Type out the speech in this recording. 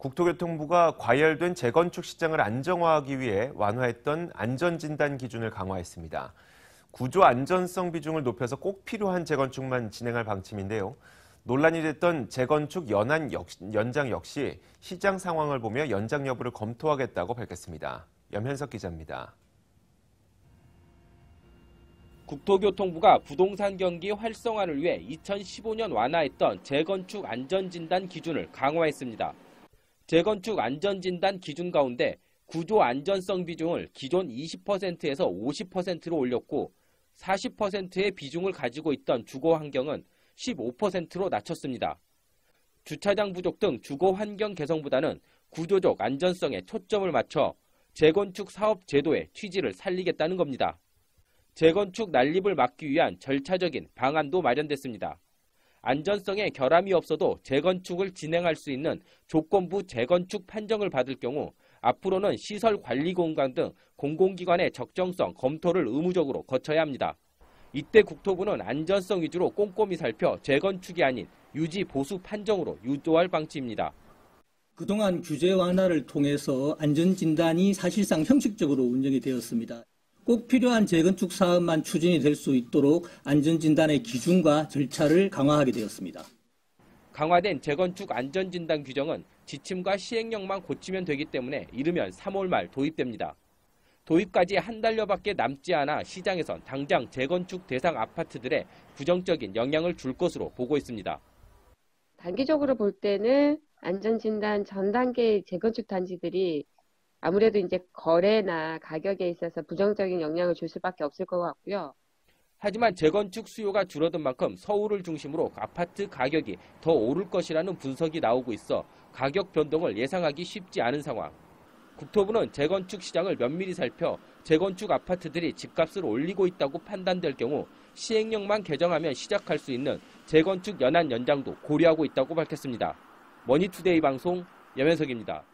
국토교통부가 과열된 재건축 시장을 안정화하기 위해 완화했던 안전진단 기준을 강화했습니다. 구조 안전성 비중을 높여서 꼭 필요한 재건축만 진행할 방침인데요. 논란이 됐던 재건축 연장 역시 시장 상황을 보며 연장 여부를 검토하겠다고 밝혔습니다. 염현석 기자입니다. 국토교통부가 부동산 경기 활성화를 위해 2015년 완화했던 재건축 안전진단 기준을 강화했습니다. 재건축 안전진단 기준 가운데 구조 안전성 비중을 기존 20%에서 50%로 올렸고 40%의 비중을 가지고 있던 주거 환경은 15%로 낮췄습니다. 주차장 부족 등 주거 환경 개선보다는 구조적 안전성에 초점을 맞춰 재건축 사업 제도의 취지를 살리겠다는 겁니다. 재건축 난립을 막기 위한 절차적인 방안도 마련됐습니다. 안전성에 결함이 없어도 재건축을 진행할 수 있는 조건부 재건축 판정을 받을 경우 앞으로는 시설관리공단 등 공공기관의 적정성 검토를 의무적으로 거쳐야 합니다. 이때 국토부는 안전성 위주로 꼼꼼히 살펴 재건축이 아닌 유지 보수 판정으로 유도할 방침입니다. 그동안 규제 완화를 통해서 안전진단이 사실상 형식적으로 운영이 되었습니다. 꼭 필요한 재건축 사업만 추진이 될 수 있도록 안전진단의 기준과 절차를 강화하게 되었습니다. 강화된 재건축 안전진단 규정은 지침과 시행령만 고치면 되기 때문에 이르면 3월 말 도입됩니다. 도입까지 한 달여밖에 남지 않아 시장에선 당장 재건축 대상 아파트들의 부정적인 영향을 줄 것으로 보고 있습니다. 단기적으로 볼 때는 안전진단 전 단계 재건축 단지들이 아무래도 이제 거래나 가격에 있어서 부정적인 영향을 줄 수밖에 없을 것 같고요. 하지만 재건축 수요가 줄어든 만큼 서울을 중심으로 아파트 가격이 더 오를 것이라는 분석이 나오고 있어 가격 변동을 예상하기 쉽지 않은 상황. 국토부는 재건축 시장을 면밀히 살펴 재건축 아파트들이 집값을 올리고 있다고 판단될 경우 시행령만 개정하면 시작할 수 있는 재건축 연한 연장도 고려하고 있다고 밝혔습니다. 머니투데이 방송 염현석입니다.